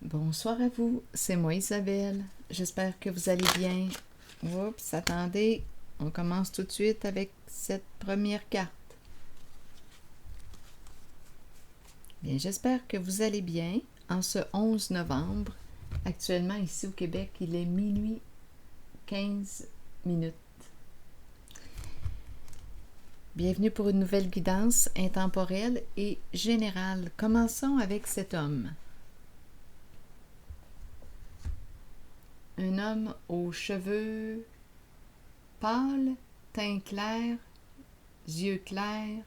Bonsoir à vous, c'est moi Isabelle. J'espère que vous allez bien. Oups, attendez, on commence tout de suite avec cette première carte. Bien, j'espère que vous allez bien en ce 11 novembre. Actuellement, ici au Québec, il est minuit 15 minutes. Bienvenue pour une nouvelle guidance intemporelle et générale. Commençons avec cet homme. Un homme aux cheveux pâles, teint clair, yeux clairs.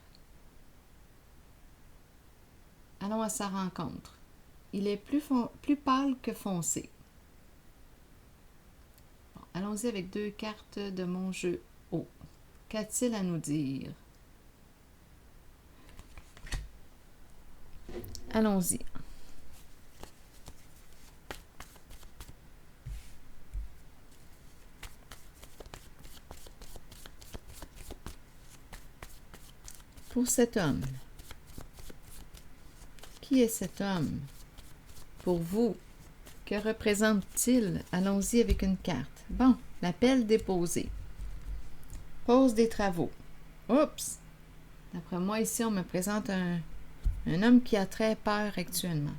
Allons à sa rencontre. Il est plus pâle que foncé. Bon, allons-y avec deux cartes de mon jeu haut. Qu'a-t-il à nous dire? Allons-y. Pour cet homme. Qui est cet homme? Pour vous, que représente-t-il? Allons-y avec une carte. Bon, l'appel déposé. Pause des travaux. Oups! D'après moi, ici, on me présente un homme qui a très peur actuellement.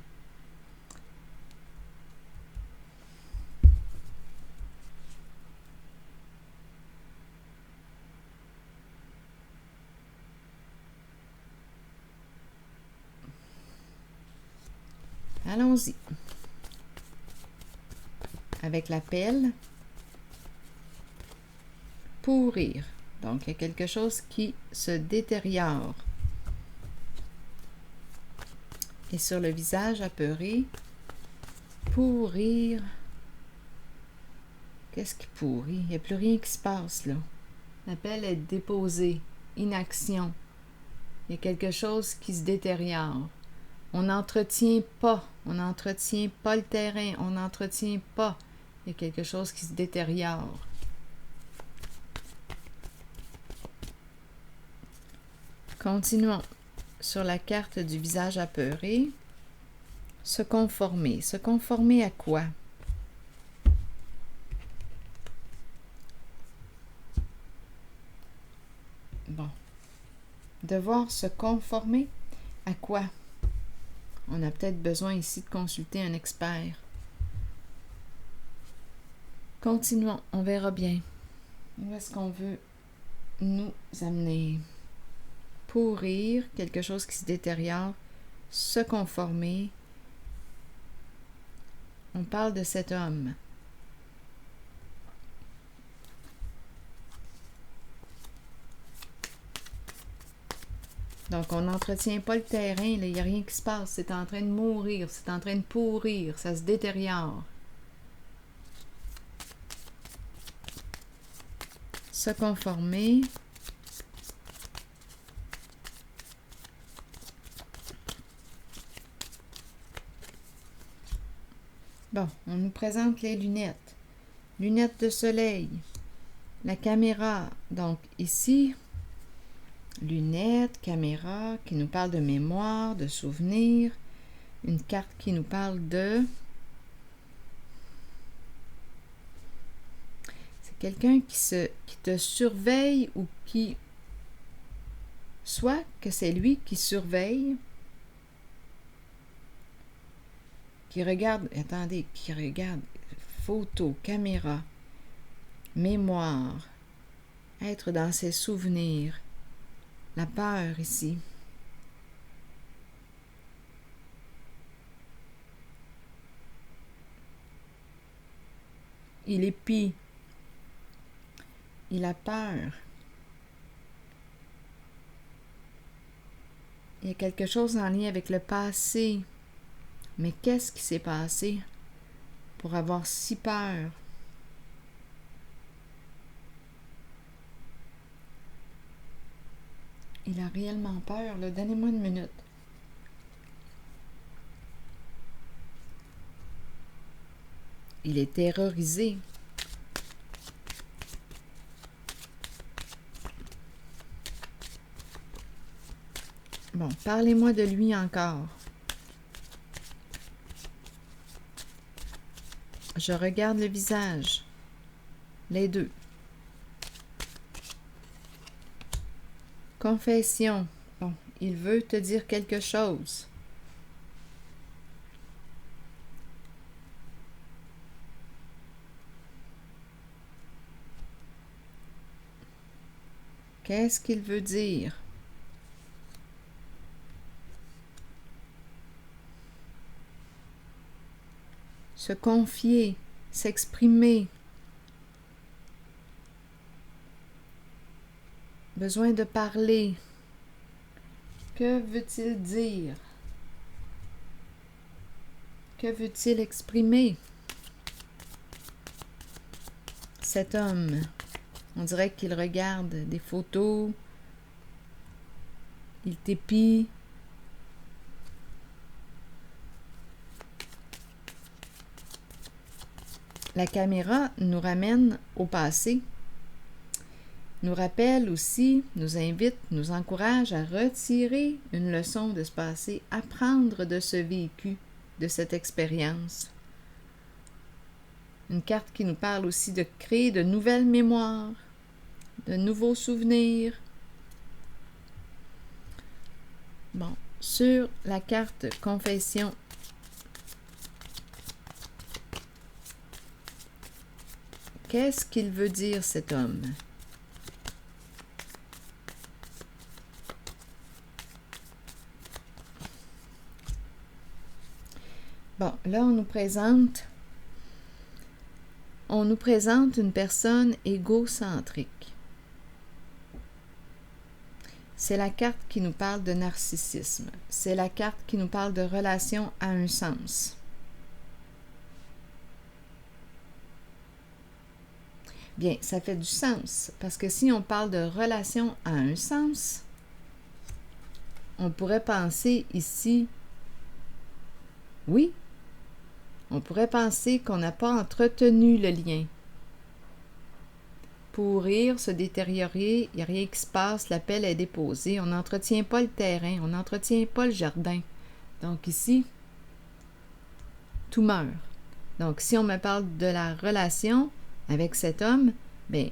Allons-y. Avec l'appel, pourrir. Donc, il y a quelque chose qui se détériore. Et sur le visage apeuré, pourrir. Qu'est-ce qui pourrit? Il n'y a plus rien qui se passe, là. L'appel est déposé. Inaction. Il y a quelque chose qui se détériore. On n'entretient pas le terrain, on n'entretient pas. Il y a quelque chose qui se détériore. Continuons. Sur la carte du visage apeuré, se conformer. Se conformer à quoi? Bon. Devoir se conformer à quoi? On a peut-être besoin ici de consulter un expert. Continuons, on verra bien. Où est-ce qu'on veut nous amener? Pourrir, quelque chose qui se détériore, se conformer. On parle de cet homme. Donc, on n'entretient pas le terrain, il n'y a rien qui se passe. C'est en train de mourir, c'est en train de pourrir, ça se détériore. Se conformer. Bon, on nous présente les lunettes. Lunettes de soleil. La caméra. Donc, ici, lunettes, caméra, qui nous parle de mémoire, de souvenirs. Une carte qui nous parle de... C'est quelqu'un qui te surveille ou qui... Soit que c'est lui qui surveille, qui regarde photo, caméra, mémoire, être dans ses souvenirs, la peur ici. Il épie, il a peur. Il y a quelque chose en lien avec le passé. Mais qu'est-ce qui s'est passé pour avoir si peur? Il a réellement peur, là. Donnez-moi une minute. Il est terrorisé. Bon, parlez-moi de lui encore. Je regarde le visage. Les deux. Confession. Bon, il veut te dire quelque chose. Qu'est-ce qu'il veut dire? Se confier, s'exprimer. Besoin de parler. Que veut-il dire? Que veut-il exprimer? Cet homme, on dirait qu'il regarde des photos, il t'épie. La caméra nous ramène au passé, nous rappelle aussi, nous invite, nous encourage à retirer une leçon de ce passé, apprendre de ce vécu, de cette expérience. Une carte qui nous parle aussi de créer de nouvelles mémoires, de nouveaux souvenirs. Bon, sur la carte Confession, qu'est-ce qu'il veut dire cet homme? Bon, là, on nous présente une personne égocentrique. C'est la carte qui nous parle de narcissisme. C'est la carte qui nous parle de relation à un sens. Bien, ça fait du sens, parce que si on parle de relation à un sens, on pourrait penser ici, oui, on pourrait penser qu'on n'a pas entretenu le lien. Pourrir, se détériorer, il n'y a rien qui se passe, la pelle est déposée, on n'entretient pas le terrain, on n'entretient pas le jardin. Donc ici, tout meurt. Donc si on me parle de la relation avec cet homme, bien,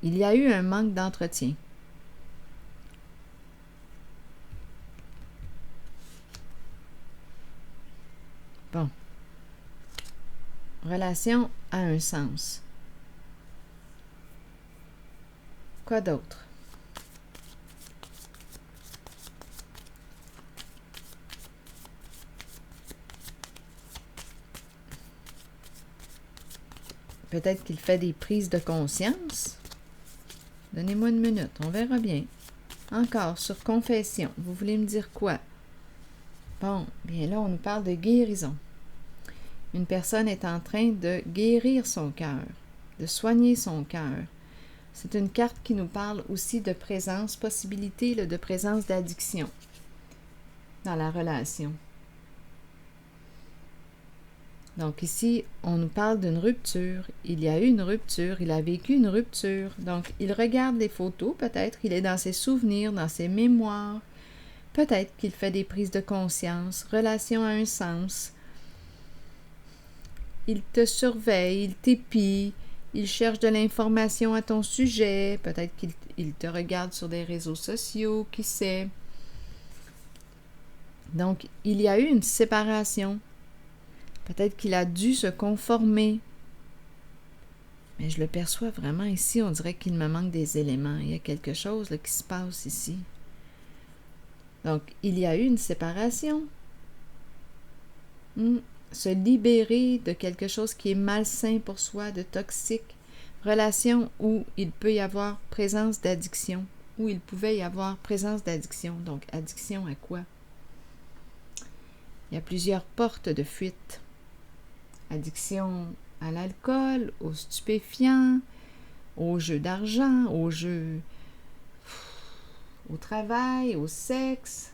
il y a eu un manque d'entretien. Bon. Relation a un sens. Quoi d'autre? Peut-être qu'il fait des prises de conscience. Donnez-moi une minute, on verra bien. Encore, sur confession, vous voulez me dire quoi? Bon, bien là, on nous parle de guérison. Une personne est en train de guérir son cœur, de soigner son cœur. C'est une carte qui nous parle aussi de présence, possibilité de présence d'addiction dans la relation. Donc ici, on nous parle d'une rupture. Il y a eu une rupture, il a vécu une rupture. Donc, il regarde les photos, peut-être il est dans ses souvenirs, dans ses mémoires. Peut-être qu'il fait des prises de conscience, relation à un sens. Il te surveille, il t'épie, il cherche de l'information à ton sujet. Peut-être qu'il te regarde sur des réseaux sociaux, qui sait. Donc, il y a eu une séparation. Peut-être qu'il a dû se conformer. Mais je le perçois vraiment ici, on dirait qu'il me manque des éléments. Il y a quelque chose là, qui se passe ici. Donc, il y a eu une séparation. Se libérer de quelque chose qui est malsain pour soi, de toxique. Relation où il peut y avoir présence d'addiction. Où il pouvait y avoir présence d'addiction. Donc, addiction à quoi? Il y a plusieurs portes de fuite. Addiction à l'alcool, aux stupéfiants, aux jeux d'argent, aux jeux au travail, au sexe.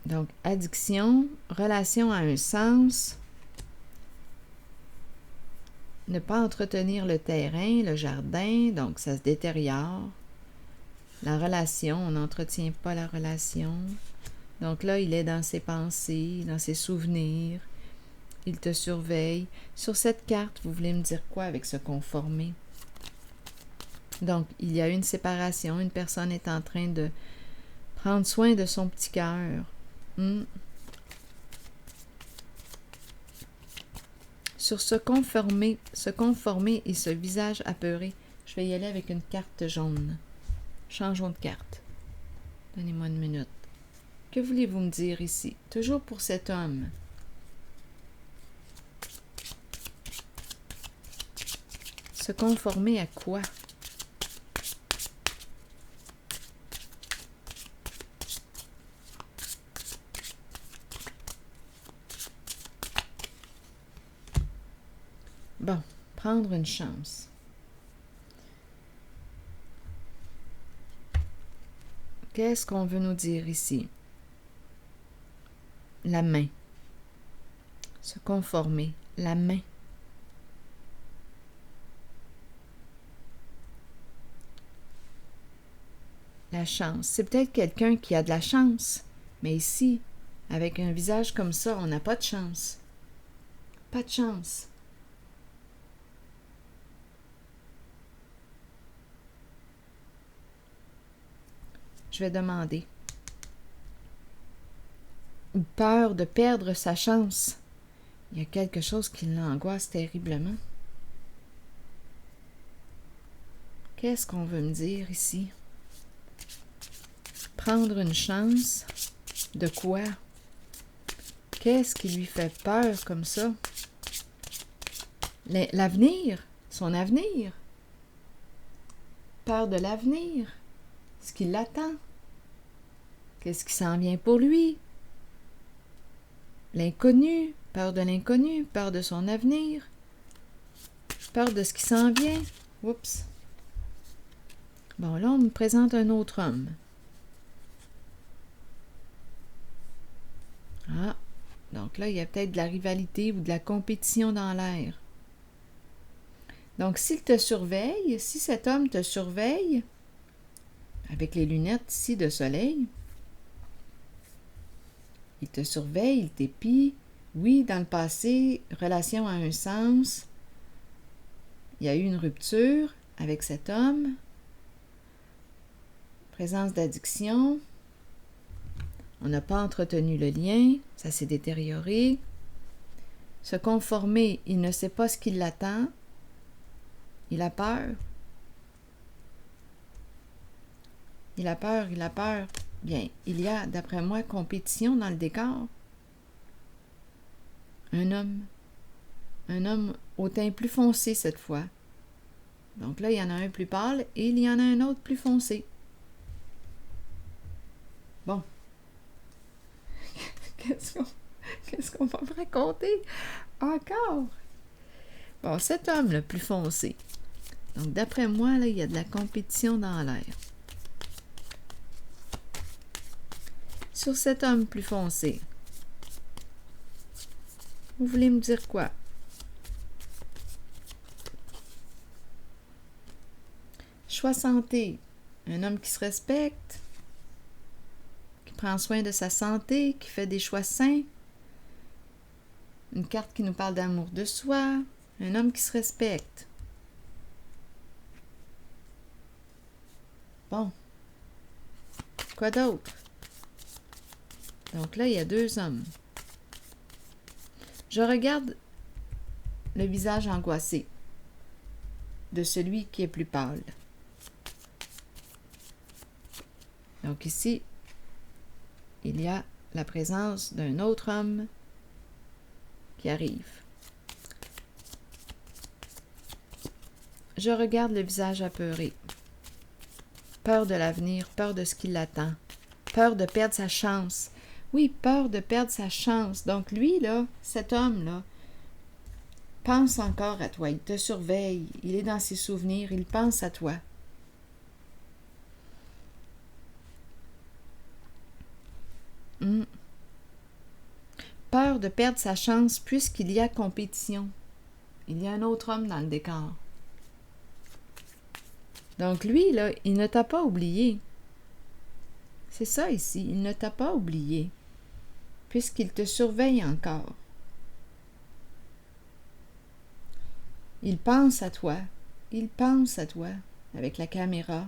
Donc, addiction, relation à un sens, ne pas entretenir le terrain, le jardin, donc ça se détériore. La relation, on n'entretient pas la relation. Donc là, il est dans ses pensées, dans ses souvenirs. Il te surveille. Sur cette carte, vous voulez me dire quoi avec se conformer? Donc, il y a une séparation. Une personne est en train de prendre soin de son petit cœur. Sur se conformer et ce visage apeuré, je vais y aller avec une carte jaune. Changeons de carte. Donnez-moi une minute. Que voulez-vous me dire ici? Toujours pour cet homme. Se conformer à quoi? Bon, prendre une chance. Qu'est-ce qu'on veut nous dire ici? La main. Se conformer. La main. La chance. C'est peut-être quelqu'un qui a de la chance. Mais ici, avec un visage comme ça, on n'a pas de chance. Pas de chance. Je vais demander. Ou peur de perdre sa chance. Il y a quelque chose qui l'angoisse terriblement. Qu'est-ce qu'on veut me dire ici? Prendre une chance? De quoi? Qu'est-ce qui lui fait peur comme ça? L'avenir? Son avenir? Peur de l'avenir? Ce qui l'attend? Qu'est-ce qui s'en vient pour lui? L'inconnu? Peur de l'inconnu? Peur de son avenir? Peur de ce qui s'en vient? Oups! Bon, là, on me présente un autre homme. Ah! Donc là, il y a peut-être de la rivalité ou de la compétition dans l'air. Donc, s'il te surveille, si cet homme te surveille, avec les lunettes ici de soleil, il te surveille, il t'épie. Oui, dans le passé, relation a un sens. Il y a eu une rupture avec cet homme. Présence d'addiction. On n'a pas entretenu le lien, ça s'est détérioré. Se conformer, il ne sait pas ce qui l'attend. Il a peur. Il a peur, il a peur. Bien, il y a, d'après moi, compétition dans le décor. Un homme au teint plus foncé cette fois. Donc là, il y en a un plus pâle et il y en a un autre plus foncé. Bon. Qu'est-ce qu'on va me raconter encore? Bon, cet homme le plus foncé. Donc, d'après moi, là, il y a de la compétition dans l'air. Sur cet homme plus foncé, vous voulez me dire quoi? Choix santé. Un homme qui se respecte, qui prend soin de sa santé, qui fait des choix sains. Une carte qui nous parle d'amour de soi. Un homme qui se respecte. Bon. Quoi d'autre? Donc là, il y a deux hommes. Je regarde le visage angoissé de celui qui est plus pâle. Donc ici, il y a la présence d'un autre homme qui arrive. Je regarde le visage apeuré. Peur de l'avenir, peur de ce qui l'attend, peur de perdre sa chance. Oui, peur de perdre sa chance. Donc lui, là, cet homme-là, pense encore à toi. Il te surveille, il est dans ses souvenirs, il pense à toi. Peur de perdre sa chance puisqu'il y a compétition. Il y a un autre homme dans le décor. Donc lui, là, il ne t'a pas oublié. C'est ça ici, il ne t'a pas oublié, puisqu'il te surveille encore. Il pense à toi, avec la caméra.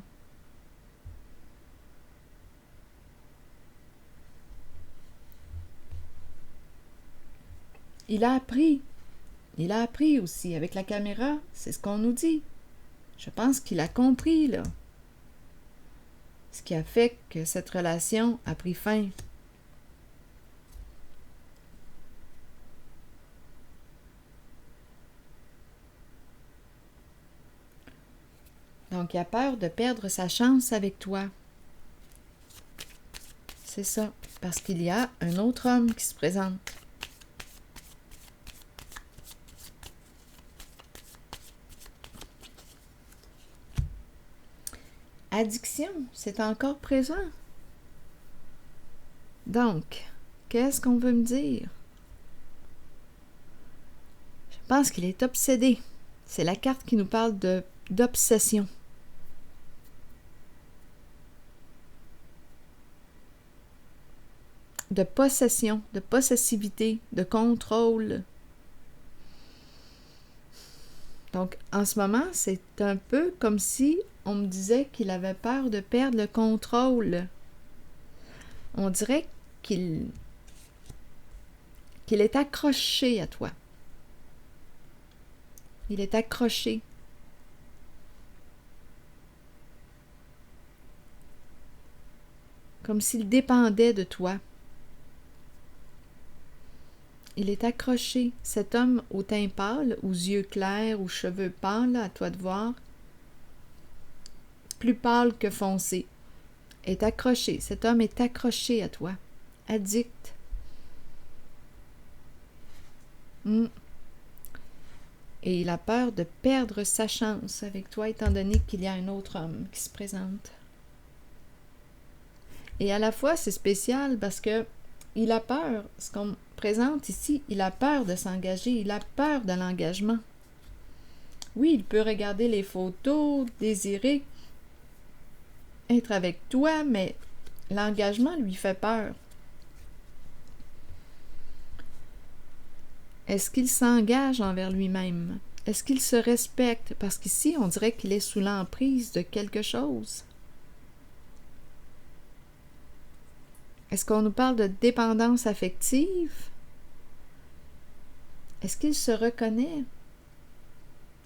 Il a appris aussi avec la caméra, c'est ce qu'on nous dit. Je pense qu'il a compris, là. Ce qui a fait que cette relation a pris fin. Donc, il a peur de perdre sa chance avec toi. C'est ça, parce qu'il y a un autre homme qui se présente. Addiction, c'est encore présent. Donc, qu'est-ce qu'on veut me dire? Je pense qu'il est obsédé. C'est la carte qui nous parle d'obsession. De possession, de possessivité, de contrôle. Donc, en ce moment, c'est un peu comme si on me disait qu'il avait peur de perdre le contrôle. On dirait qu'il est accroché à toi. Il est accroché. Comme s'il dépendait de toi. Il est accroché. Cet homme au teint pâle, aux yeux clairs, aux cheveux pâles, à toi de voir, plus pâle que foncé, est accroché. Cet homme est accroché à toi. Addict. Et il a peur de perdre sa chance avec toi, étant donné qu'il y a un autre homme qui se présente. Et à la fois, c'est spécial parce que il a peur, ce qu'on me présente ici, il a peur de s'engager, il a peur de l'engagement. Oui, il peut regarder les photos, désirer être avec toi, mais l'engagement lui fait peur. Est-ce qu'il s'engage envers lui-même? Est-ce qu'il se respecte? Parce qu'ici, on dirait qu'il est sous l'emprise de quelque chose. Est-ce qu'on nous parle de dépendance affective? Est-ce qu'il se reconnaît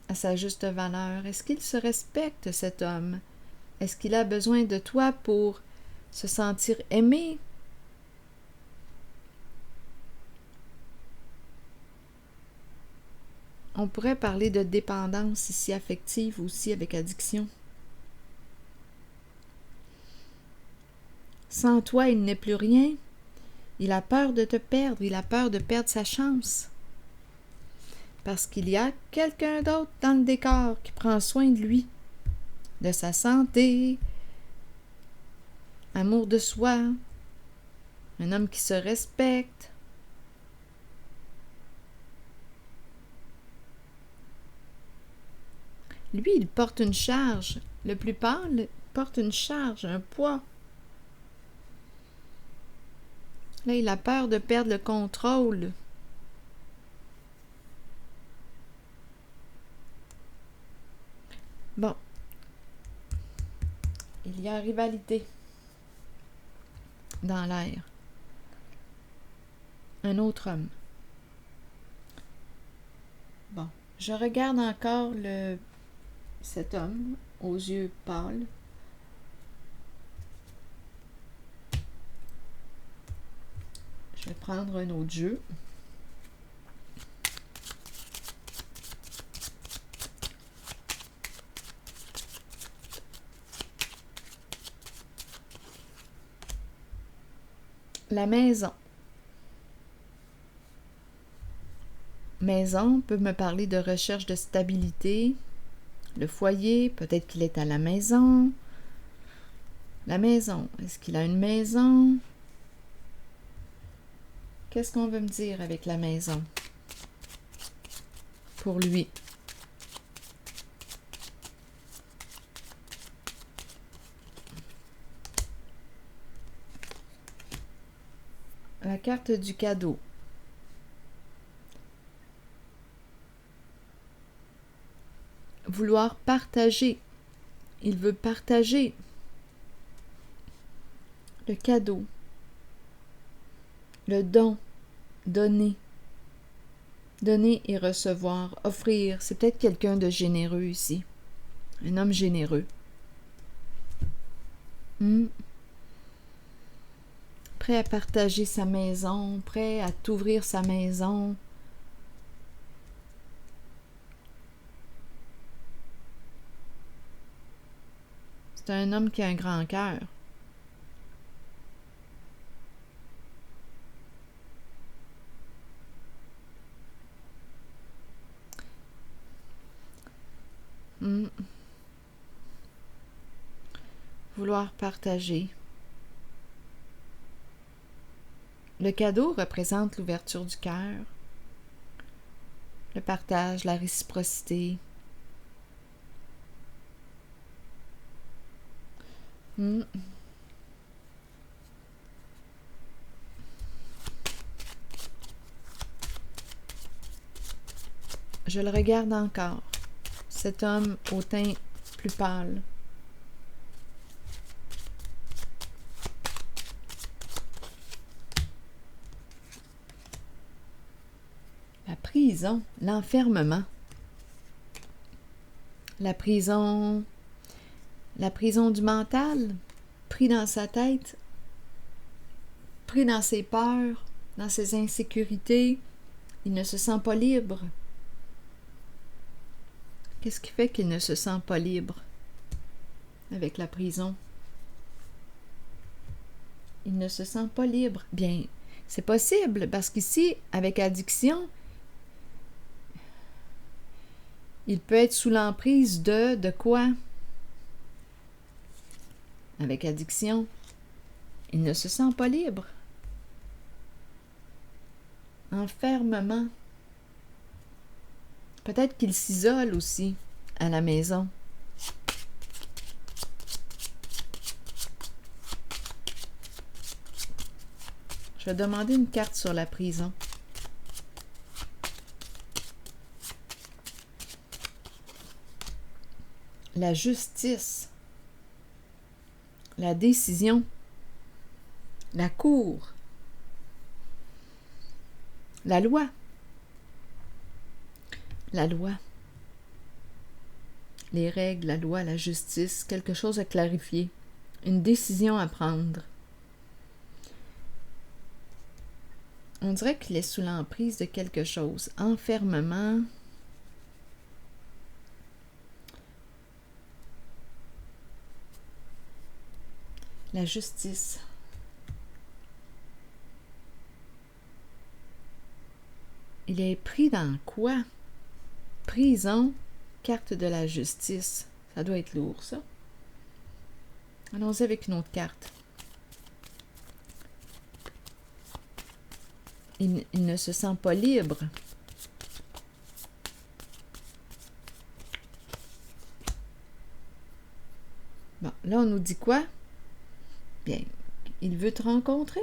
à sa juste valeur? Est-ce qu'il se respecte, cet homme? Est-ce qu'il a besoin de toi pour se sentir aimé? On pourrait parler de dépendance ici affective aussi avec addiction. Sans toi, il n'est plus rien. Il a peur de te perdre, il a peur de perdre sa chance. Parce qu'il y a quelqu'un d'autre dans le décor qui prend soin de lui, de sa santé, amour de soi, un homme qui se respecte. Lui, il porte une charge. Le plus pâle porte une charge, un poids. Là, il a peur de perdre le contrôle. Bon. Il y a rivalité dans l'air. Un autre homme. Bon. Je regarde encore cet homme aux yeux pâles. Je vais prendre un autre jeu. La maison. Maison peut me parler de recherche de stabilité. Le foyer, peut-être qu'il est à la maison. La maison, est-ce qu'il a une maison? Qu'est-ce qu'on veut me dire avec la maison? Pour lui. La carte du cadeau. Vouloir partager. Il veut partager le cadeau, le don, donner. Donner et recevoir, offrir. C'est peut-être quelqu'un de généreux ici. Un homme généreux. Prêt à partager sa maison, prêt à t'ouvrir sa maison. C'est un homme qui a un grand cœur. Vouloir partager. Le cadeau représente l'ouverture du cœur, le partage, la réciprocité. Je le regarde encore, cet homme au teint plus pâle. La prison, l'enfermement. La prison du mental, pris dans sa tête, pris dans ses peurs, dans ses insécurités. Il ne se sent pas libre. Qu'est-ce qui fait qu'il ne se sent pas libre avec la prison? Il ne se sent pas libre. Bien, c'est possible, parce qu'ici, avec addiction, il peut être sous l'emprise de quoi? Avec addiction, il ne se sent pas libre. Enfermement. Peut-être qu'il s'isole aussi à la maison. Je vais demander une carte sur la prison. La justice. La décision. La cour. La loi. La loi. Les règles, la loi, la justice, quelque chose à clarifier. Une décision à prendre. On dirait qu'il est sous l'emprise de quelque chose. Enfermement. La justice. Il est pris dans quoi? Prison, carte de la justice. Ça doit être lourd, ça. Allons-y avec une autre carte. Il ne se sent pas libre. Bon, là, on nous dit quoi? Bien, il veut te rencontrer.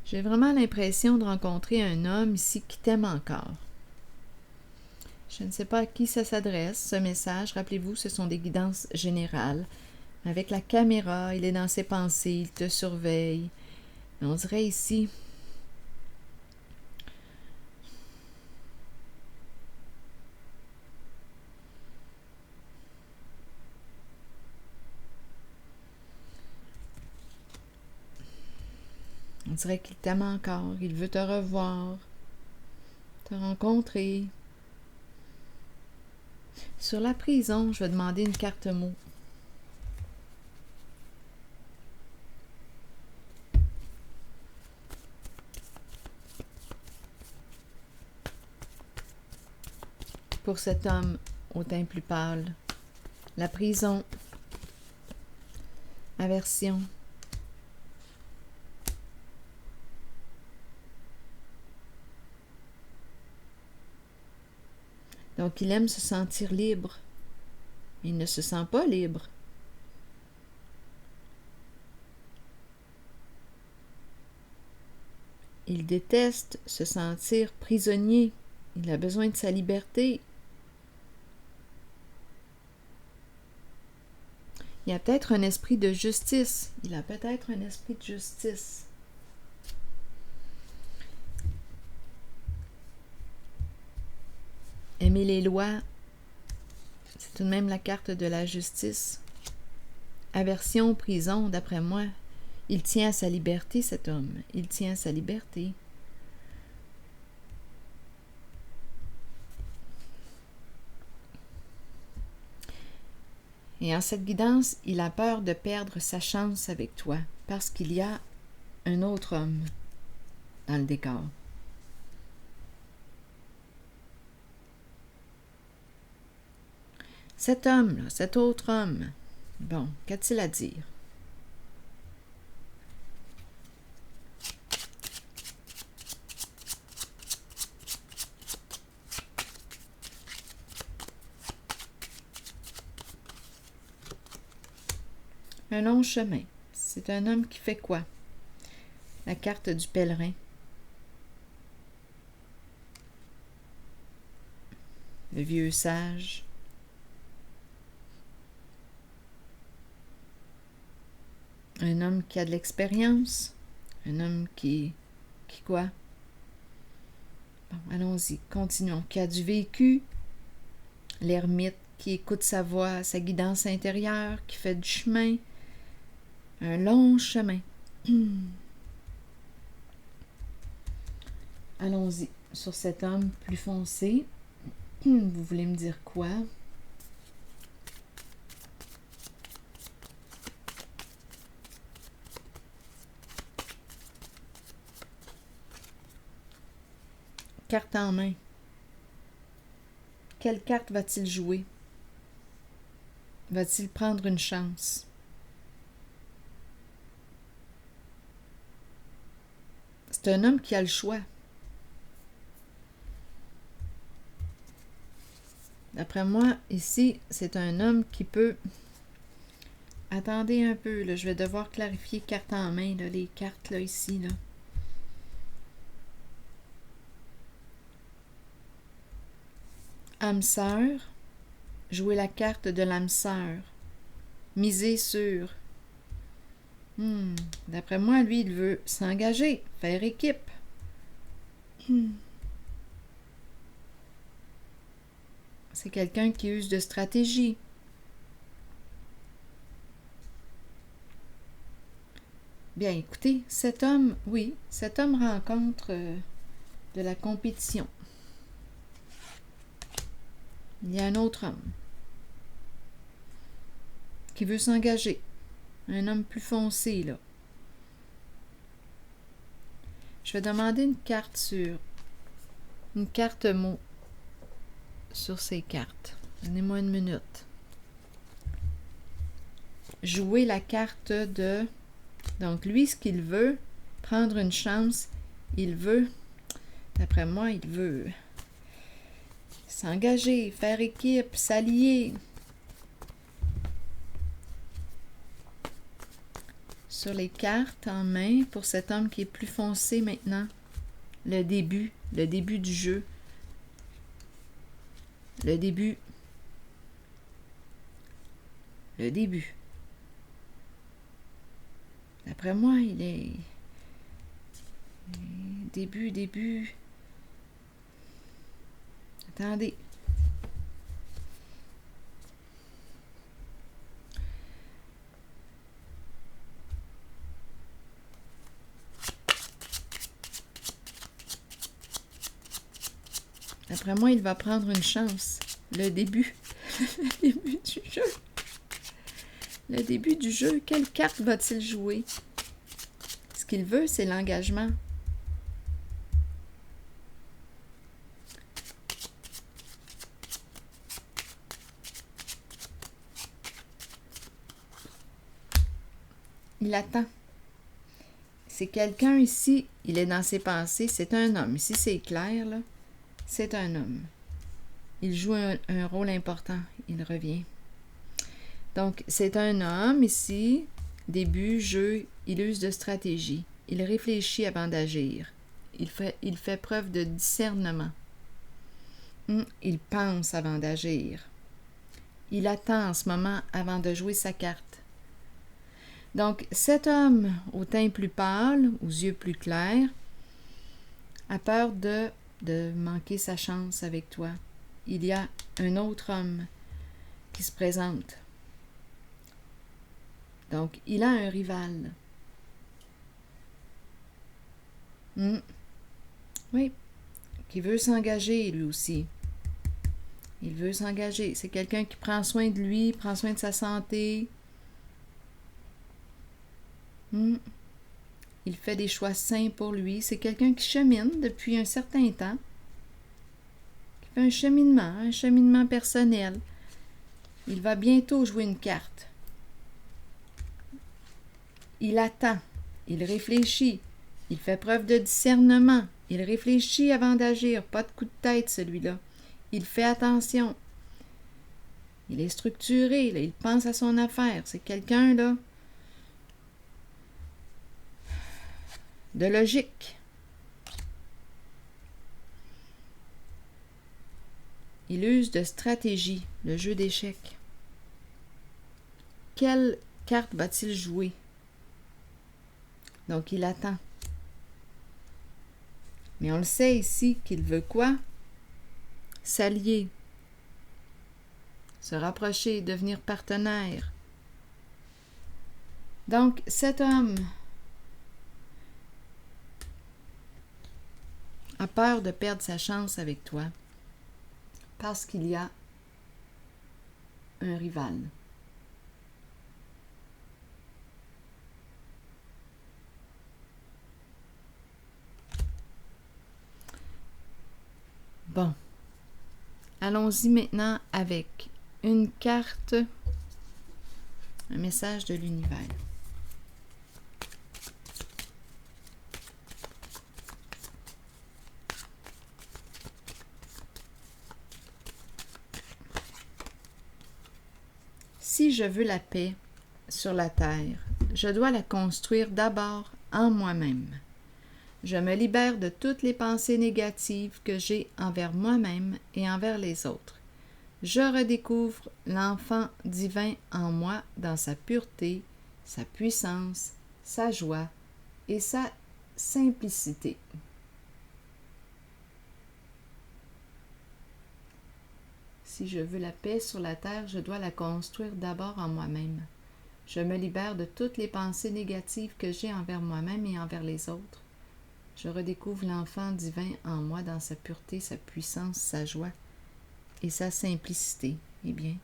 J'ai vraiment l'impression de rencontrer un homme ici qui t'aime encore. Je ne sais pas à qui ça s'adresse, ce message. Rappelez-vous, ce sont des guidances générales. Avec la caméra, il est dans ses pensées, il te surveille. On dirait ici... On dirait qu'il t'aime encore, il veut te revoir, te rencontrer. Sur la prison, je vais demander une carte mot. Pour cet homme au teint plus pâle. La prison. Aversion. Donc, il aime se sentir libre. Il ne se sent pas libre. Il déteste se sentir prisonnier. Il a besoin de sa liberté. Il a peut-être un esprit de justice. Il a peut-être un esprit de justice. Aimer les lois, c'est tout de même la carte de la justice. Aversion, prison, d'après moi. Il tient à sa liberté, cet homme. Il tient à sa liberté. Et en cette guidance, il a peur de perdre sa chance avec toi, parce qu'il y a un autre homme dans le décor. Cet homme-là, cet autre homme, bon, qu'a-t-il à dire? Un long chemin. C'est un homme qui fait quoi? La carte du pèlerin. Le vieux sage. Un homme qui a de l'expérience. Un homme qui quoi? Bon, allons-y, continuons. Qui a du vécu. L'ermite qui écoute sa voix, sa guidance intérieure, qui fait du chemin. Un long chemin. Allons-y sur cet homme plus foncé. Vous voulez me dire quoi? Carte en main. Quelle carte va-t-il jouer? Va-t-il prendre une chance? C'est un homme qui a le choix. D'après moi, ici, c'est un homme qui peut... Attendez un peu, là, je vais devoir clarifier carte en main, là, les cartes, là, ici, là. Âme sœur. Jouer la carte de l'âme sœur. Miser sur... D'après moi, lui, il veut s'engager, faire équipe. C'est quelqu'un qui use de stratégie. Bien, écoutez, cet homme, oui, cet homme rencontre de la compétition. Il y a un autre homme qui veut s'engager. Un homme plus foncé, là. Je vais demander une carte mot sur ces cartes. Donnez-moi une minute. Jouer la carte de... Donc, lui, ce qu'il veut, prendre une chance, il veut, d'après moi, il veut s'engager, faire équipe, s'allier. Sur les cartes en main, pour cet homme qui est plus foncé maintenant, le début du jeu. Le début. D'après moi, il est... Début. Attendez. D'après moi, il va prendre une chance. Le début. Le début du jeu. Le début du jeu. Quelle carte va-t-il jouer? Ce qu'il veut, c'est l'engagement. Il attend. C'est quelqu'un ici, il est dans ses pensées, c'est un homme. Ici, c'est clair, là. C'est un homme. Il joue un rôle important. Il revient. Donc, c'est un homme ici, début, jeu, il use de stratégie. Il réfléchit avant d'agir. Il fait preuve de discernement. Il pense avant d'agir. Il attend en ce moment avant de jouer sa carte. Donc, cet homme au teint plus pâle, aux yeux plus clairs, a peur de manquer sa chance avec toi. Il y a un autre homme qui se présente. Donc, il a un rival. Oui, qui veut s'engager lui aussi. Il veut s'engager. C'est quelqu'un qui prend soin de lui, prend soin de sa santé. Il fait des choix sains pour lui. C'est quelqu'un qui chemine depuis un certain temps. Qui fait un cheminement personnel. Il va bientôt jouer une carte. Il attend. Il réfléchit. Il fait preuve de discernement. Il réfléchit avant d'agir. Pas de coup de tête, celui-là. Il fait attention. Il est structuré, là. Il pense à son affaire. C'est quelqu'un, là, de logique. Il use de stratégie, le jeu d'échecs. Quelle carte va-t-il jouer? Donc, il attend. Mais on le sait ici qu'il veut quoi? S'allier, se rapprocher, devenir partenaire. Donc, cet homme a peur de perdre sa chance avec toi parce qu'il y a un rival. Bon. Allons-y maintenant avec une carte, un message de l'univers. Si je veux la paix sur la terre, je dois la construire d'abord en moi-même. Je me libère de toutes les pensées négatives que j'ai envers moi-même et envers les autres. Je redécouvre l'enfant divin en moi dans sa pureté, sa puissance, sa joie et sa simplicité. Si je veux la paix sur la terre, je dois la construire d'abord en moi-même. Je me libère de toutes les pensées négatives que j'ai envers moi-même et envers les autres. Je redécouvre l'enfant divin en moi dans sa pureté, sa puissance, sa joie et sa simplicité. Eh bien,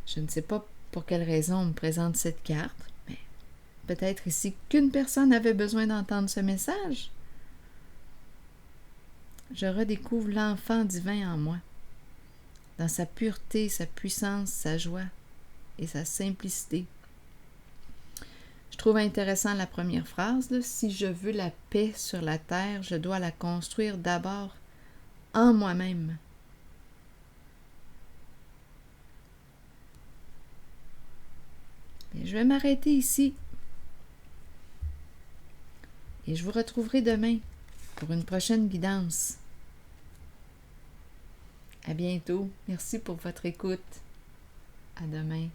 je ne sais pas pour quelle raison on me présente cette carte, mais peut-être ici qu'une personne avait besoin d'entendre ce message. Je redécouvre l'enfant divin en moi, dans sa pureté, sa puissance, sa joie et sa simplicité. Je trouve intéressant la première phrase, là. Si je veux la paix sur la terre, je dois la construire d'abord en moi-même. Je vais m'arrêter ici. Et je vous retrouverai demain pour une prochaine guidance. À bientôt. Merci pour votre écoute. À demain.